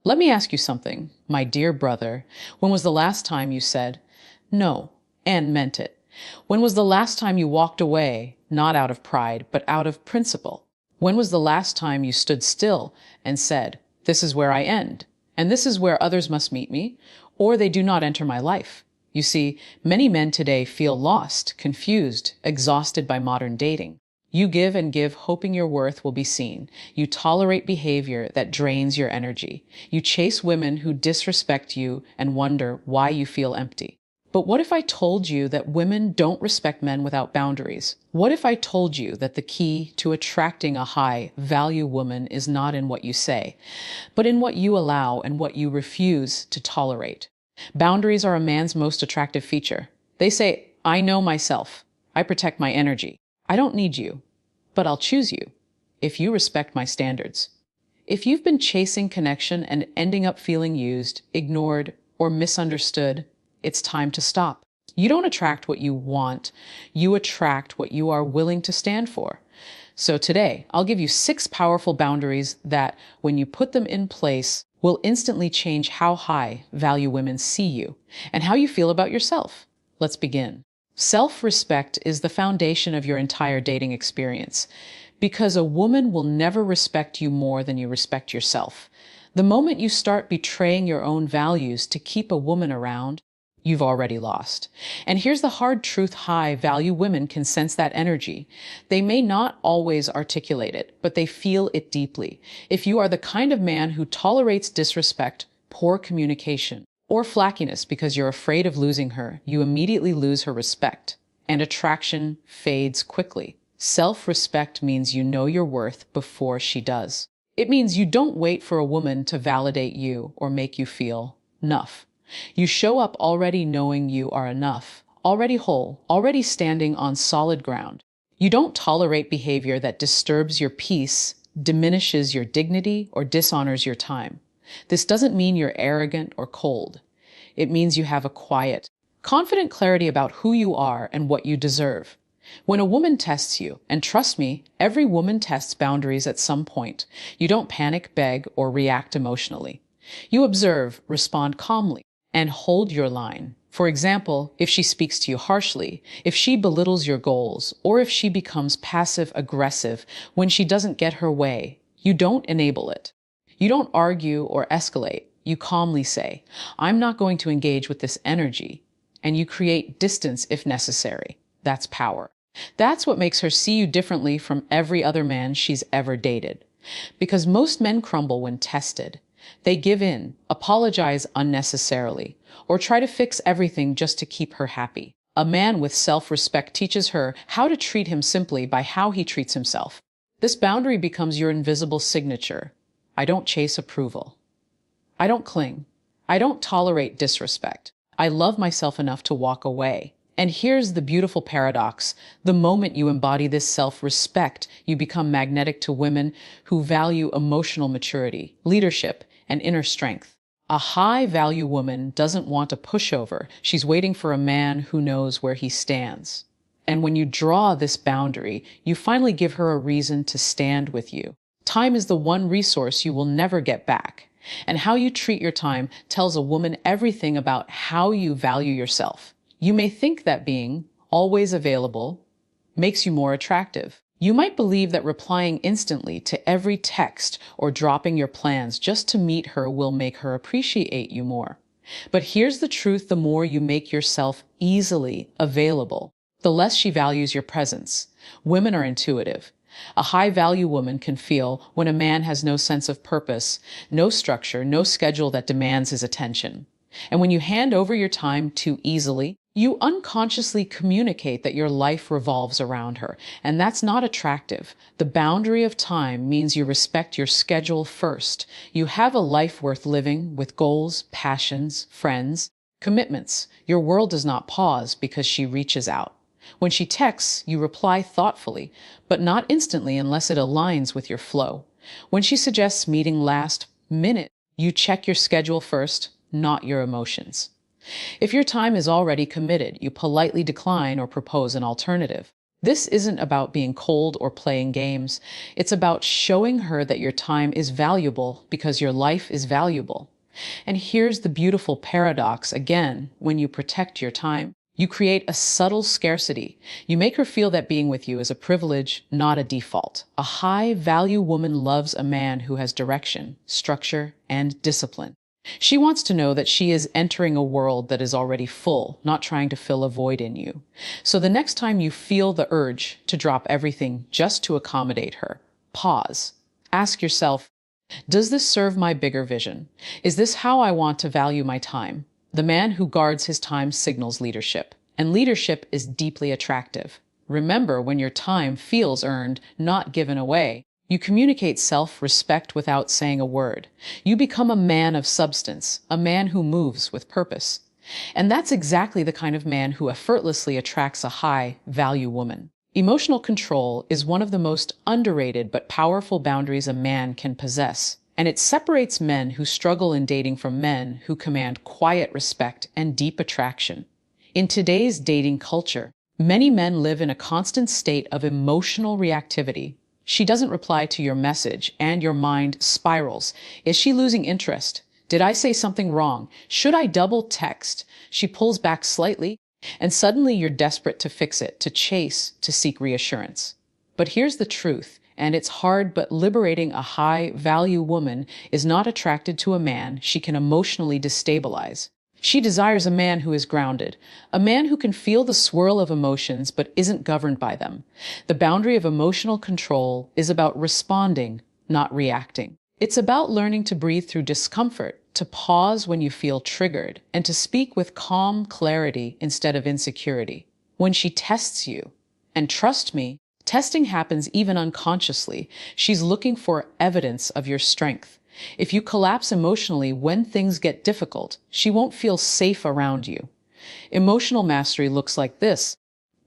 Let me ask you something, my dear brother. When was the last time you said no and meant it? When was the last time you walked away, not out of pride, but out of principle? When was the last time you stood still and said, "This is where I end, and this is where others must meet me, or they do not enter my life"? You see, many men today feel lost, confused, exhausted by modern dating. You give and give, hoping your worth will be seen. You tolerate behavior that drains your energy. You chase women who disrespect you and wonder why you feel empty. But what if I told you that women don't respect men without boundaries? What if I told you that the key to attracting a high value woman is not in what you say, but in what you allow and what you refuse to tolerate? Boundaries are a man's most attractive feature. They say, "I know myself. I protect my energy. I don't need you, but I'll choose you if you respect my standards." If you've been chasing connection and ending up feeling used, ignored, or misunderstood, it's time to stop. You don't attract what you want. You attract what you are willing to stand for. So today, I'll give you 6 powerful boundaries that, when you put them in place, will instantly change how high value women see you and how you feel about yourself. Let's begin. Self-respect is the foundation of your entire dating experience, because a woman will never respect you more than you respect yourself. The moment you start betraying your own values to keep a woman around, you've already lost. And here's the hard truth: high value women can sense that energy. They may not always articulate it, but they feel it deeply. If you are the kind of man who tolerates disrespect, poor communication, or flackiness because you're afraid of losing her, you immediately lose her respect, and attraction fades quickly. Self-respect means you know your worth before she does. It means you don't wait for a woman to validate you or make you feel enough. You show up already knowing you are enough, already whole, already standing on solid ground. You don't tolerate behavior that disturbs your peace, diminishes your dignity, or dishonors your time. This doesn't mean you're arrogant or cold. It means you have a quiet, confident clarity about who you are and what you deserve. When a woman tests you, and trust me, every woman tests boundaries at some point, you don't panic, beg, or react emotionally. You observe, respond calmly, and hold your line. For example, if she speaks to you harshly, if she belittles your goals, or if she becomes passive-aggressive when she doesn't get her way, you don't enable it. You don't argue or escalate. You calmly say, "I'm not going to engage with this energy," and you create distance if necessary. That's power. That's what makes her see you differently from every other man she's ever dated. Because most men crumble when tested. They give in, apologize unnecessarily, or try to fix everything just to keep her happy. A man with self-respect teaches her how to treat him simply by how he treats himself. This boundary becomes your invisible signature. I don't chase approval. I don't cling. I don't tolerate disrespect. I love myself enough to walk away. And here's the beautiful paradox. The moment you embody this self-respect, you become magnetic to women who value emotional maturity, leadership, and inner strength. A high-value woman doesn't want a pushover. She's waiting for a man who knows where he stands. And when you draw this boundary, you finally give her a reason to stand with you. Time is the one resource you will never get back. And how you treat your time tells a woman everything about how you value yourself. You may think that being always available makes you more attractive. You might believe that replying instantly to every text or dropping your plans just to meet her will make her appreciate you more. But here's the truth: the more you make yourself easily available, the less she values your presence. Women are intuitive. A high-value woman can feel when a man has no sense of purpose, no structure, no schedule that demands his attention. And when you hand over your time too easily, you unconsciously communicate that your life revolves around her, and that's not attractive. The boundary of time means you respect your schedule first. You have a life worth living with goals, passions, friends, commitments. Your world does not pause because she reaches out. When she texts, you reply thoughtfully, but not instantly unless it aligns with your flow. When she suggests meeting last minute, you check your schedule first, not your emotions. If your time is already committed, you politely decline or propose an alternative. This isn't about being cold or playing games. It's about showing her that your time is valuable because your life is valuable. And here's the beautiful paradox again: when you protect your time, you create a subtle scarcity. You make her feel that being with you is a privilege, not a default. A high-value woman loves a man who has direction, structure, and discipline. She wants to know that she is entering a world that is already full, not trying to fill a void in you. So the next time you feel the urge to drop everything just to accommodate her, pause. Ask yourself, does this serve my bigger vision? Is this how I want to value my time? The man who guards his time signals leadership, and leadership is deeply attractive. Remember, when your time feels earned, not given away, you communicate self-respect without saying a word. You become a man of substance, a man who moves with purpose. And that's exactly the kind of man who effortlessly attracts a high-value woman. Emotional control is one of the most underrated but powerful boundaries a man can possess, and it separates men who struggle in dating from men who command quiet respect and deep attraction. In today's dating culture, many men live in a constant state of emotional reactivity. She doesn't reply to your message, and your mind spirals. Is she losing interest? Did I say something wrong? Should I double text? She pulls back slightly, and suddenly you're desperate to fix it, to chase, to seek reassurance. But here's the truth, and it's hard but liberating: a high-value woman is not attracted to a man she can emotionally destabilize. She desires a man who is grounded, a man who can feel the swirl of emotions but isn't governed by them. The boundary of emotional control is about responding, not reacting. It's about learning to breathe through discomfort, to pause when you feel triggered, and to speak with calm clarity instead of insecurity. When she tests you, and trust me, testing happens even unconsciously, she's looking for evidence of your strength. If you collapse emotionally when things get difficult, she won't feel safe around you. Emotional mastery looks like this.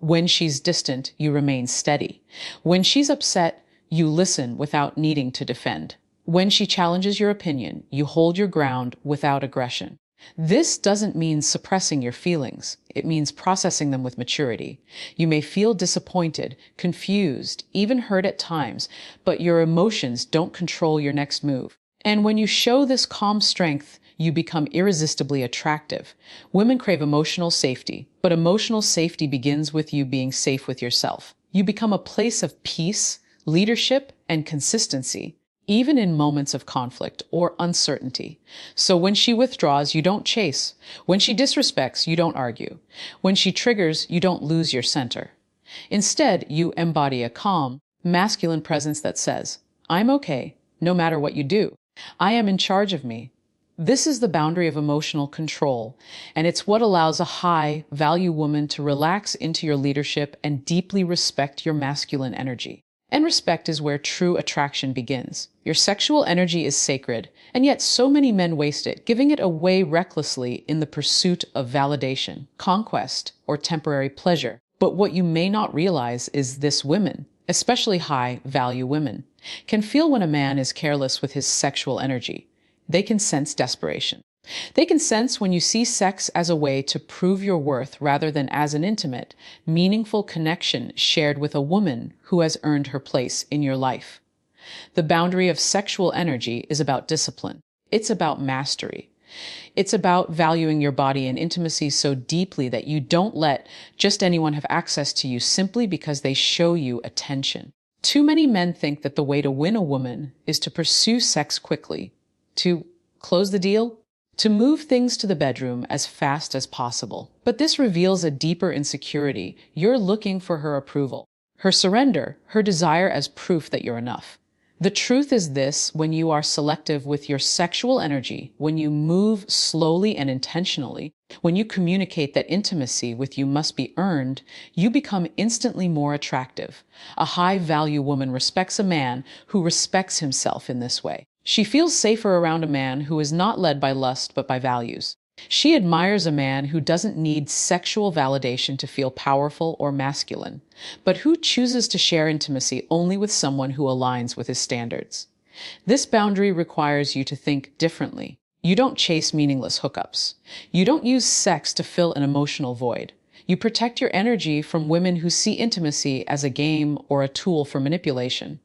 When she's distant, you remain steady. When she's upset, you listen without needing to defend. When she challenges your opinion, you hold your ground without aggression. This doesn't mean suppressing your feelings. It means processing them with maturity. You may feel disappointed, confused, even hurt at times, but your emotions don't control your next move. And when you show this calm strength, you become irresistibly attractive. Women crave emotional safety, but emotional safety begins with you being safe with yourself. You become a place of peace, leadership, and consistency, even in moments of conflict or uncertainty. So when she withdraws, you don't chase. When she disrespects, you don't argue. When she triggers, you don't lose your center. Instead, you embody a calm, masculine presence that says, "I'm okay, no matter what you do. I am in charge of me." This is the boundary of emotional control, and it's what allows a high-value woman to relax into your leadership and deeply respect your masculine energy. And respect is where true attraction begins. Your sexual energy is sacred, and yet so many men waste it, giving it away recklessly in the pursuit of validation, conquest, or temporary pleasure. But what you may not realize is this: women, especially high-value women, can feel when a man is careless with his sexual energy. They can sense desperation. They can sense when you see sex as a way to prove your worth rather than as an intimate, meaningful connection shared with a woman who has earned her place in your life. The boundary of sexual energy is about discipline. It's about mastery. It's about valuing your body and intimacy so deeply that you don't let just anyone have access to you simply because they show you attention. Too many men think that the way to win a woman is to pursue sex quickly, to close the deal, to move things to the bedroom as fast as possible. But this reveals a deeper insecurity. You're looking for her approval, her surrender, her desire as proof that you're enough. The truth is this: when you are selective with your sexual energy, when you move slowly and intentionally, when you communicate that intimacy with you must be earned, you become instantly more attractive. A high-value woman respects a man who respects himself in this way. She feels safer around a man who is not led by lust but by values. She admires a man who doesn't need sexual validation to feel powerful or masculine, but who chooses to share intimacy only with someone who aligns with his standards. This boundary requires you to think differently. You don't chase meaningless hookups. You don't use sex to fill an emotional void. You protect your energy from women who see intimacy as a game or a tool for manipulation.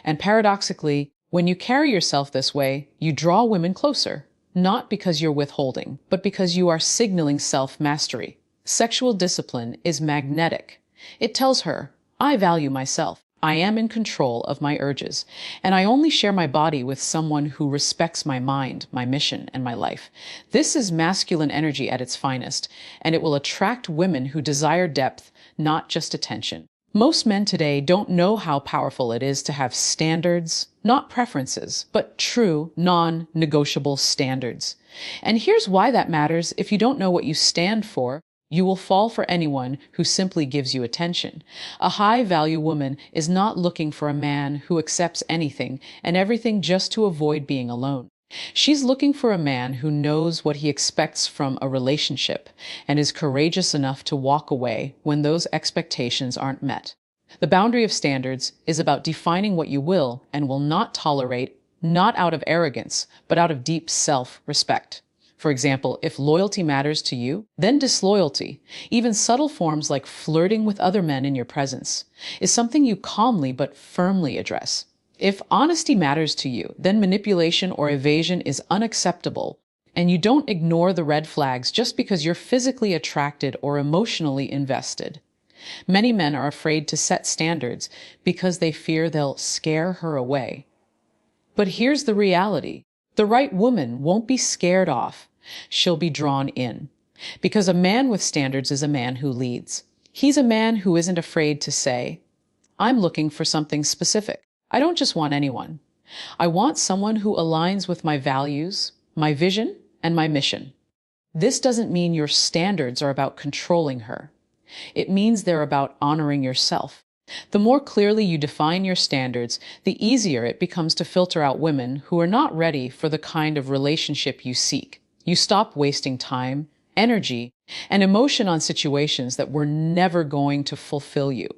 And paradoxically, when you carry yourself this way, you draw women closer, not because you're withholding, but because you are signaling self-mastery. Sexual discipline is magnetic. It tells her, I value myself. I am in control of my urges, and I only share my body with someone who respects my mind, my mission, and my life. This is masculine energy at its finest, and it will attract women who desire depth, not just attention. Most men today don't know how powerful it is to have standards, not preferences, but true, non-negotiable standards. And here's why that matters. If you don't know what you stand for, you will fall for anyone who simply gives you attention. A high-value woman is not looking for a man who accepts anything and everything just to avoid being alone. She's looking for a man who knows what he expects from a relationship and is courageous enough to walk away when those expectations aren't met. The boundary of standards is about defining what you will and will not tolerate, not out of arrogance, but out of deep self-respect. For example, if loyalty matters to you, then disloyalty, even subtle forms like flirting with other men in your presence, is something you calmly but firmly address. If honesty matters to you, then manipulation or evasion is unacceptable, and you don't ignore the red flags just because you're physically attracted or emotionally invested. Many men are afraid to set standards because they fear they'll scare her away. But here's the reality. The right woman won't be scared off. She'll be drawn in. Because a man with standards is a man who leads. He's a man who isn't afraid to say, I'm looking for something specific. I don't just want anyone. I want someone who aligns with my values, my vision, and my mission. This doesn't mean your standards are about controlling her. It means they're about honoring yourself. The more clearly you define your standards, the easier it becomes to filter out women who are not ready for the kind of relationship you seek. You stop wasting time, energy, and emotion on situations that were never going to fulfill you.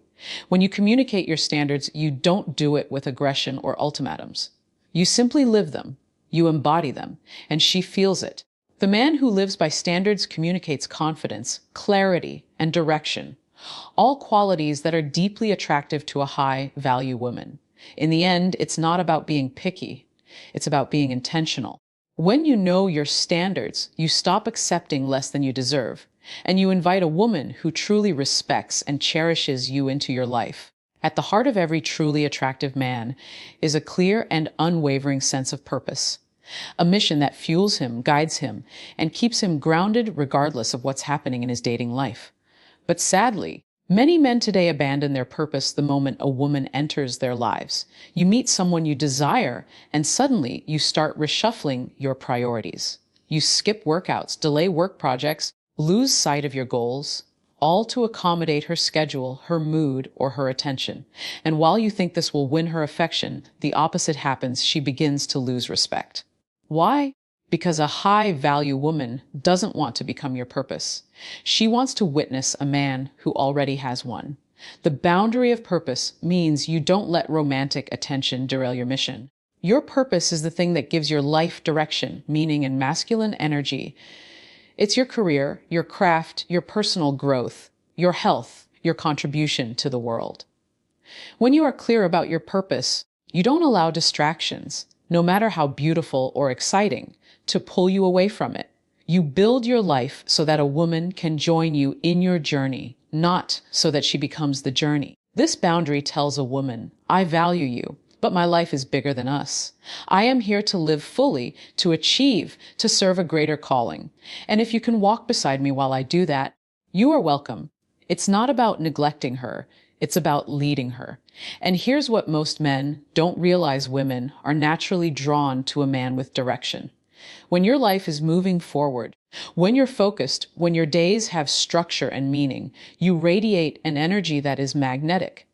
When you communicate your standards, you don't do it with aggression or ultimatums. You simply live them, you embody them, and she feels it. The man who lives by standards communicates confidence, clarity, and direction. All qualities that are deeply attractive to a high-value woman. In the end, it's not about being picky. It's about being intentional. When you know your standards, you stop accepting less than you deserve, and you invite a woman who truly respects and cherishes you into your life. At the heart of every truly attractive man is a clear and unwavering sense of purpose. A mission that fuels him, guides him, and keeps him grounded regardless of what's happening in his dating life. But sadly, many men today abandon their purpose the moment a woman enters their lives. You meet someone you desire, and suddenly you start reshuffling your priorities. You skip workouts, delay work projects, lose sight of your goals, all to accommodate her schedule, her mood, or her attention. And while you think this will win her affection, the opposite happens. She begins to lose respect. Why? Because a high-value woman doesn't want to become your purpose. She wants to witness a man who already has one. The boundary of purpose means you don't let romantic attention derail your mission. Your purpose is the thing that gives your life direction, meaning, and masculine energy. It's your career, your craft, your personal growth, your health, your contribution to the world. When you are clear about your purpose, you don't allow distractions, no matter how beautiful or exciting, to pull you away from it. You build your life so that a woman can join you in your journey, not so that she becomes the journey. This boundary tells a woman, I value you, but my life is bigger than us. I am here to live fully, to achieve, to serve a greater calling. And if you can walk beside me while I do that, you are welcome. It's not about neglecting her. It's about leading her. And here's what most men don't realize: women are naturally drawn to a man with direction. When your life is moving forward, when you're focused, when your days have structure and meaning, you radiate an energy that is magnetic.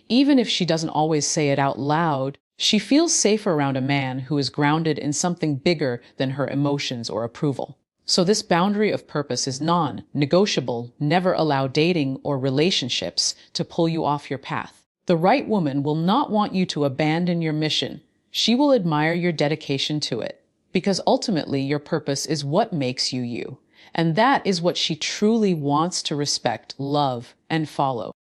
Even if she doesn't always say it out loud, she feels safer around a man who is grounded in something bigger than her emotions or approval. So this boundary of purpose is non-negotiable. Never allow dating or relationships to pull you off your path. The right woman will not want you to abandon your mission. She will admire your dedication to it, because ultimately your purpose is what makes you you. And that is what she truly wants to respect, love, and follow.